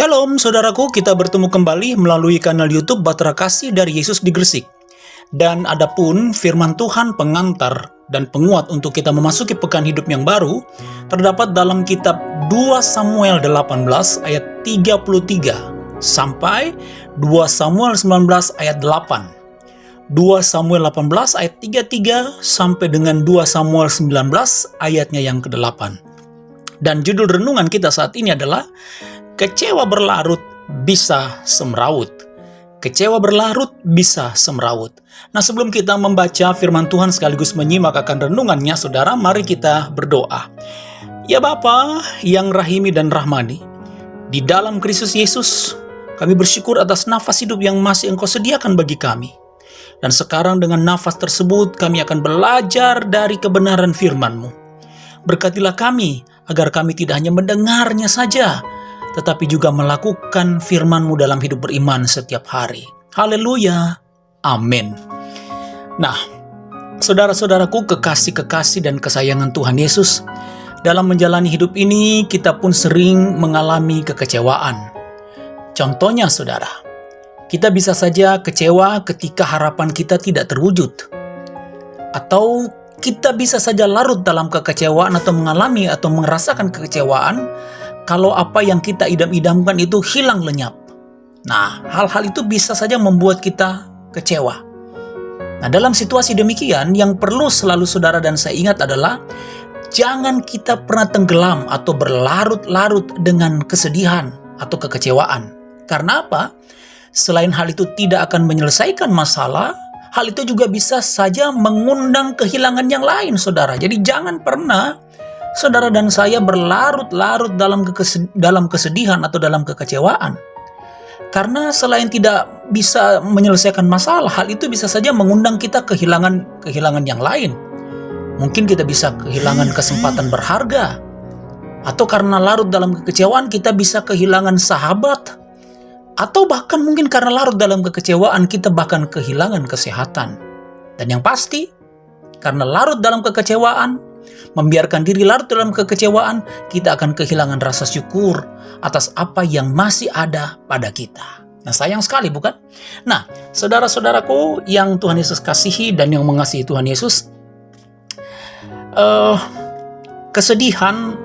Shalom saudaraku, kita bertemu kembali melalui kanal YouTube Bahtera Kasih dari Yesus di Gresik. Dan adapun firman Tuhan pengantar dan penguat untuk kita memasuki pekan hidup yang baru terdapat dalam kitab 2 Samuel 18 ayat 33 sampai 2 Samuel 19 ayat 8. 2 Samuel 18 ayat 33 sampai dengan 2 Samuel 19 ayatnya yang ke-8. Dan judul renungan kita saat ini adalah kecewa berlarut bisa semrawut. Kecewa berlarut bisa semrawut. Nah, sebelum kita membaca firman Tuhan sekaligus menyimak akan renungannya, saudara, mari kita berdoa. Ya Bapa yang rahimi dan rahmani, di dalam Kristus Yesus, kami bersyukur atas nafas hidup yang masih Engkau sediakan bagi kami. Dan sekarang dengan nafas tersebut, kami akan belajar dari kebenaran firman-Mu. Berkatilah kami, agar kami tidak hanya mendengarnya saja, tetapi juga melakukan firman-Mu dalam hidup beriman setiap hari. Haleluya. Amin. Nah, saudara-saudaraku, kekasih-kekasih dan kesayangan Tuhan Yesus, dalam menjalani hidup ini kita pun sering mengalami kekecewaan. Contohnya, saudara, kita bisa saja kecewa ketika harapan kita tidak terwujud. Atau kita bisa saja larut dalam kekecewaan atau mengalami atau merasakan kekecewaan kalau apa yang kita idam-idamkan itu hilang lenyap. Nah, hal-hal itu bisa saja membuat kita kecewa. Nah, dalam situasi demikian, yang perlu selalu saudara dan saya ingat adalah jangan kita pernah tenggelam atau berlarut-larut dengan kesedihan atau kekecewaan. Karena apa? Selain hal itu tidak akan menyelesaikan masalah, hal itu juga bisa saja mengundang kehilangan yang lain, saudara. Jadi jangan pernah saudara dan saya berlarut-larut dalam kesedihan atau dalam kekecewaan. Karena selain tidak bisa menyelesaikan masalah, hal itu bisa saja mengundang kita kehilangan yang lain. Mungkin kita bisa kehilangan kesempatan berharga. Atau karena larut dalam kekecewaan kita bisa kehilangan sahabat. Atau bahkan mungkin karena larut dalam kekecewaan kita bahkan kehilangan kesehatan. Dan yang pasti, karena larut dalam kekecewaan, membiarkan diri larut dalam kekecewaan, kita akan kehilangan rasa syukur atas apa yang masih ada pada kita. Nah, sayang sekali, bukan? Nah, saudara-saudaraku yang Tuhan Yesus kasihi dan yang mengasihi Tuhan Yesus, kesedihan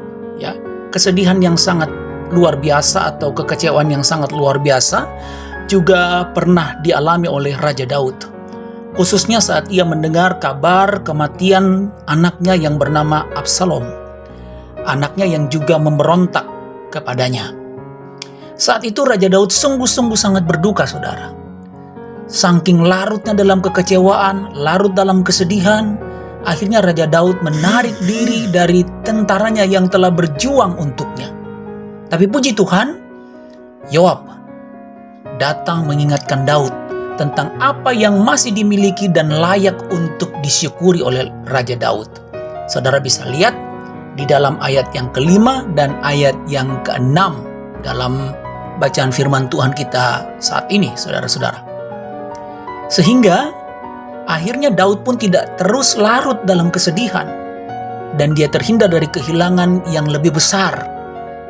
yang sangat luar biasa atau kekecewaan yang sangat luar biasa juga pernah dialami oleh Raja Daud. Khususnya saat ia mendengar kabar kematian anaknya yang bernama Absalom. Anaknya yang juga memberontak kepadanya. Saat itu Raja Daud sungguh-sungguh sangat berduka, saudara. Saking larutnya dalam kekecewaan, larut dalam kesedihan, akhirnya Raja Daud menarik diri dari tentaranya yang telah berjuang untuknya. Tapi puji Tuhan, Yoab datang mengingatkan Daud tentang apa yang masih dimiliki dan layak untuk disyukuri oleh Raja Daud. Saudara bisa lihat di dalam ayat yang ke-5 dan ayat yang ke-6 dalam bacaan firman Tuhan kita saat ini, saudara-saudara. Sehingga akhirnya Daud pun tidak terus larut dalam kesedihan dan dia terhindar dari kehilangan yang lebih besar,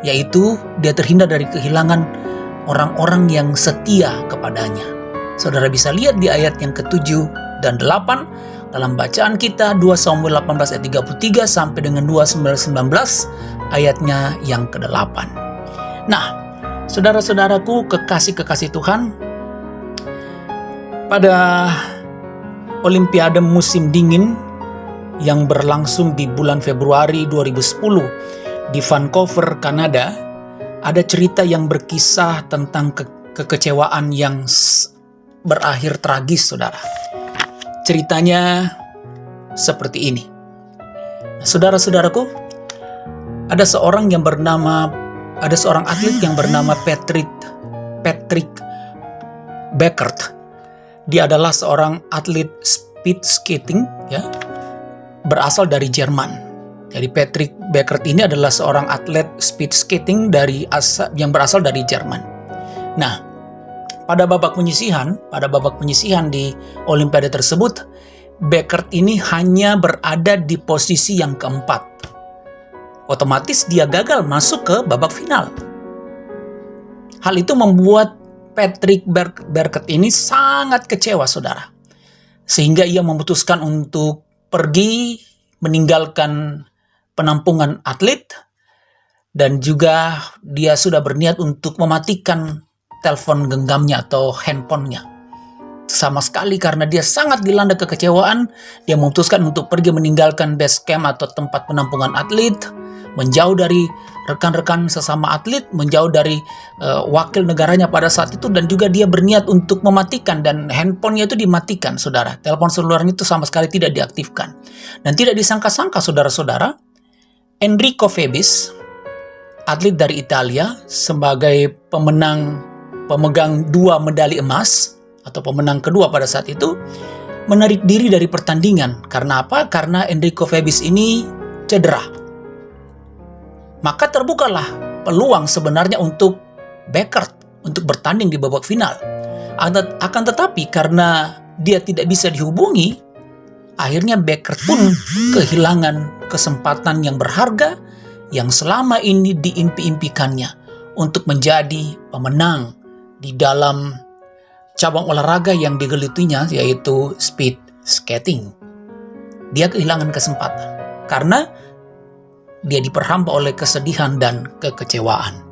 yaitu dia terhindar dari kehilangan orang-orang yang setia kepadanya. Saudara bisa lihat di ayat yang ke-7 dan 8 dalam bacaan kita 2 Samuel 18 ayat 33 sampai dengan 2 Samuel 19 ayatnya yang ke-8. Nah, saudara-saudaraku kekasih-kekasih Tuhan, pada Olimpiade musim dingin yang berlangsung di bulan Februari 2010 di Vancouver, Kanada, ada cerita yang berkisah tentang kekecewaan yang berakhir tragis, saudara. Ceritanya seperti ini. Saudara-saudaraku, ada seorang atlet yang bernama Patrick Beckert. Dia adalah seorang atlet speed skating, ya, berasal dari Jerman. Jadi Patrick Beckert ini adalah seorang atlet speed skating yang berasal dari Jerman. Nah, pada babak penyisihan di Olimpiade tersebut, Beckert ini hanya berada di posisi yang keempat. Otomatis dia gagal masuk ke babak final. Hal itu membuat Patrick Berkett ini sangat kecewa, saudara. Sehingga ia memutuskan untuk pergi meninggalkan penampungan atlet, dan juga dia sudah berniat untuk mematikan telepon genggamnya atau handphonenya. Sama sekali karena dia sangat dilanda kekecewaan, dia memutuskan untuk pergi meninggalkan base camp atau tempat penampungan atlet, menjauh dari rekan-rekan sesama atlet, menjauh dari wakil negaranya pada saat itu, dan juga dia berniat untuk mematikan, dan handphonenya itu dimatikan, saudara. Telepon selulernya itu sama sekali tidak diaktifkan. Dan tidak disangka-sangka, saudara-saudara, Enrico Febis, atlet dari Italia, sebagai pemegang 2 medali emas, atau pemenang kedua pada saat itu, menarik diri dari pertandingan. Karena apa? Karena Enrico Febis ini cedera. Maka terbukalah peluang sebenarnya untuk Berkett untuk bertanding di babak final. Akan tetapi karena dia tidak bisa dihubungi, akhirnya Berkett pun kehilangan kesempatan yang berharga yang selama ini diimpi-impikannya untuk menjadi pemenang di dalam cabang olahraga yang digelutinya, yaitu speed skating. Dia kehilangan kesempatan karena dia diperhamba oleh kesedihan dan kekecewaan.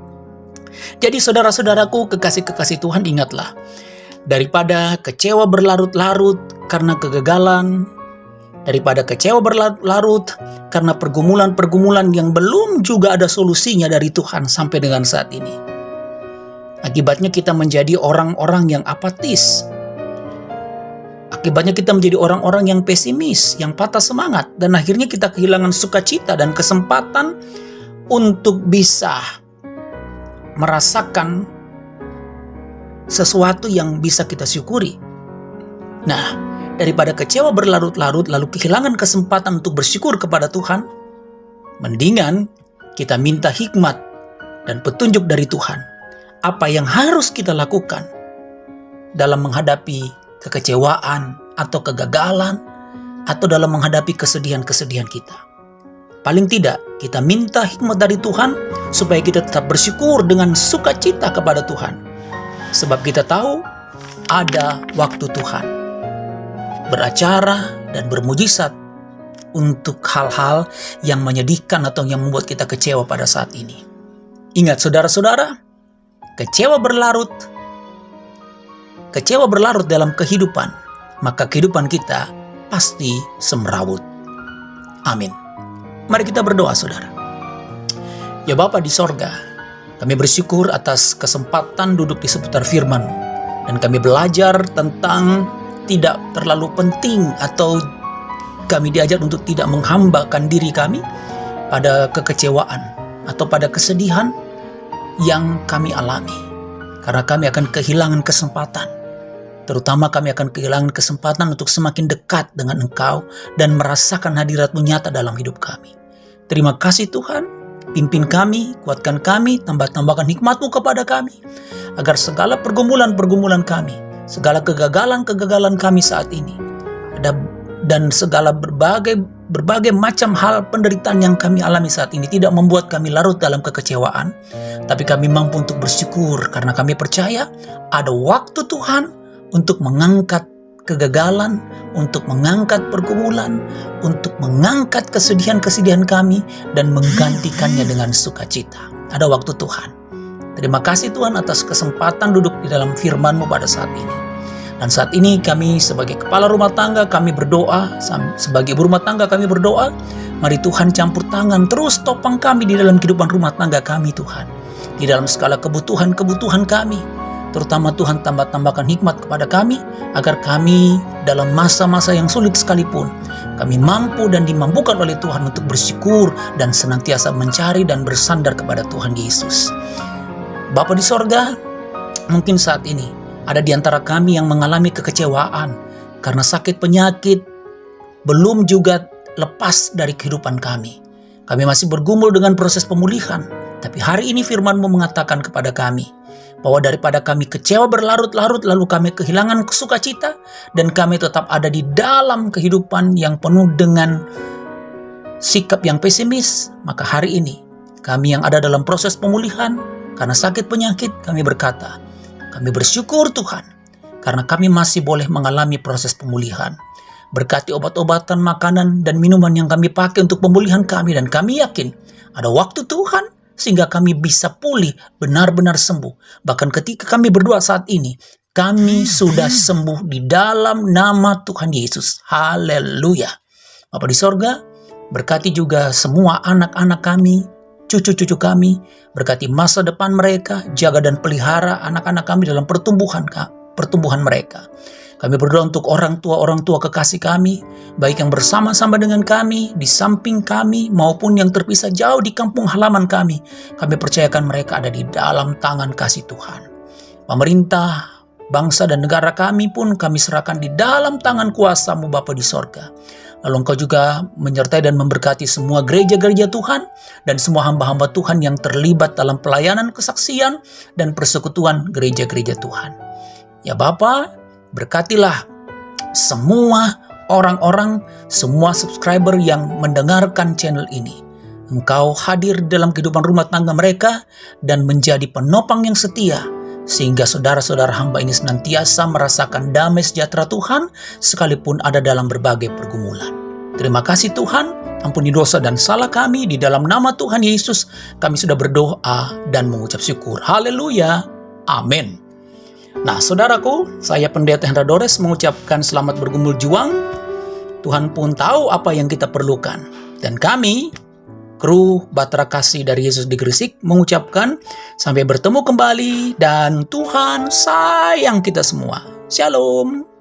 Jadi saudara-saudaraku, kekasih-kekasih Tuhan, ingatlah, daripada kecewa berlarut-larut karena kegagalan, daripada kecewa berlarut-larut karena pergumulan-pergumulan yang belum juga ada solusinya dari Tuhan sampai dengan saat ini. Akibatnya kita menjadi orang-orang yang apatis. Akibatnya kita menjadi orang-orang yang pesimis, yang patah semangat, dan akhirnya kita kehilangan sukacita dan kesempatan untuk bisa merasakan sesuatu yang bisa kita syukuri. Nah, daripada kecewa berlarut-larut lalu kehilangan kesempatan untuk bersyukur kepada Tuhan, mendingan kita minta hikmat dan petunjuk dari Tuhan. Apa yang harus kita lakukan dalam menghadapi kekecewaan atau kegagalan, atau dalam menghadapi kesedihan-kesedihan kita. Paling tidak, kita minta hikmat dari Tuhan supaya kita tetap bersyukur dengan sukacita kepada Tuhan. Sebab kita tahu ada waktu Tuhan beracara dan bermujizat untuk hal-hal yang menyedihkan atau yang membuat kita kecewa pada saat ini. Ingat saudara-saudara, kecewa berlarut dalam kehidupan, maka kehidupan kita pasti semrawut. Amin. Mari kita berdoa, saudara. Ya Bapa di sorga, kami bersyukur atas kesempatan duduk di seputar firman-Mu, dan kami belajar tentang tidak terlalu penting, atau kami diajar untuk tidak menghambakan diri kami pada kekecewaan atau pada kesedihan yang kami alami. Karena kami akan kehilangan kesempatan. Terutama kami akan kehilangan kesempatan untuk semakin dekat dengan Engkau dan merasakan hadirat-Mu nyata dalam hidup kami. Terima kasih Tuhan, pimpin kami, kuatkan kami, tambahkan hikmat-Mu kepada kami, agar segala pergumulan-pergumulan kami, segala kegagalan-kegagalan kami saat ini, dan segala berbagai macam hal penderitaan yang kami alami saat ini tidak membuat kami larut dalam kekecewaan, tapi kami mampu untuk bersyukur karena kami percaya ada waktu Tuhan untuk mengangkat kegagalan, untuk mengangkat pergumulan, untuk mengangkat kesedihan-kesedihan kami dan menggantikannya dengan sukacita. Ada waktu Tuhan. Terima kasih Tuhan atas kesempatan duduk di dalam firman-Mu pada saat ini. Dan saat ini kami sebagai kepala rumah tangga kami berdoa, sebagai ibu rumah tangga kami berdoa, mari Tuhan campur tangan, terus topang kami di dalam kehidupan rumah tangga kami Tuhan. Di dalam segala kebutuhan-kebutuhan kami, terutama Tuhan tambahkan hikmat kepada kami, agar kami dalam masa-masa yang sulit sekalipun, kami mampu dan dimampukan oleh Tuhan untuk bersyukur dan senantiasa mencari dan bersandar kepada Tuhan Yesus. Bapa di sorga, mungkin saat ini ada di antara kami yang mengalami kekecewaan karena sakit penyakit belum juga lepas dari kehidupan kami. Kami masih bergumul dengan proses pemulihan. Tapi hari ini firman-Mu mengatakan kepada kami bahwa daripada kami kecewa berlarut-larut lalu kami kehilangan sukacita dan kami tetap ada di dalam kehidupan yang penuh dengan sikap yang pesimis, maka hari ini kami yang ada dalam proses pemulihan, karena sakit penyakit, kami berkata, kami bersyukur Tuhan, karena kami masih boleh mengalami proses pemulihan. Berkati obat-obatan, makanan, dan minuman yang kami pakai untuk pemulihan kami, dan kami yakin ada waktu Tuhan sehingga kami bisa pulih, benar-benar sembuh. Bahkan ketika kami berdoa saat ini, kami sudah sembuh di dalam nama Tuhan Yesus. Haleluya. Bapa di sorga, berkati juga semua anak-anak kami, cucu-cucu kami, berkati masa depan mereka, jaga dan pelihara anak-anak kami dalam pertumbuhan mereka. Kami berdoa untuk orang tua kekasih kami, baik yang bersama-sama dengan kami, di samping kami, maupun yang terpisah jauh di kampung halaman kami. Kami percayakan mereka ada di dalam tangan kasih Tuhan. Pemerintah, bangsa dan negara kami pun kami serahkan di dalam tangan kuasa-Mu Bapa di sorga. Lalu Engkau juga menyertai dan memberkati semua gereja-gereja Tuhan dan semua hamba-hamba Tuhan yang terlibat dalam pelayanan kesaksian dan persekutuan gereja-gereja Tuhan. Ya Bapa, berkatilah semua orang-orang, semua subscriber yang mendengarkan channel ini. Engkau hadir dalam kehidupan rumah tangga mereka dan menjadi penopang yang setia, sehingga saudara-saudara hamba ini senantiasa merasakan damai sejahtera Tuhan sekalipun ada dalam berbagai pergumulan. Terima kasih Tuhan, ampuni dosa dan salah kami. Di dalam nama Tuhan Yesus kami sudah berdoa dan mengucap syukur. Haleluya. Amin. Nah saudaraku, saya Pendeta Hendra Dores mengucapkan selamat bergumul juang. Tuhan pun tahu apa yang kita perlukan. Dan kami, kru Bahtera Kasih dari Yesus di Gresik, mengucapkan sampai bertemu kembali dan Tuhan sayang kita semua. Shalom.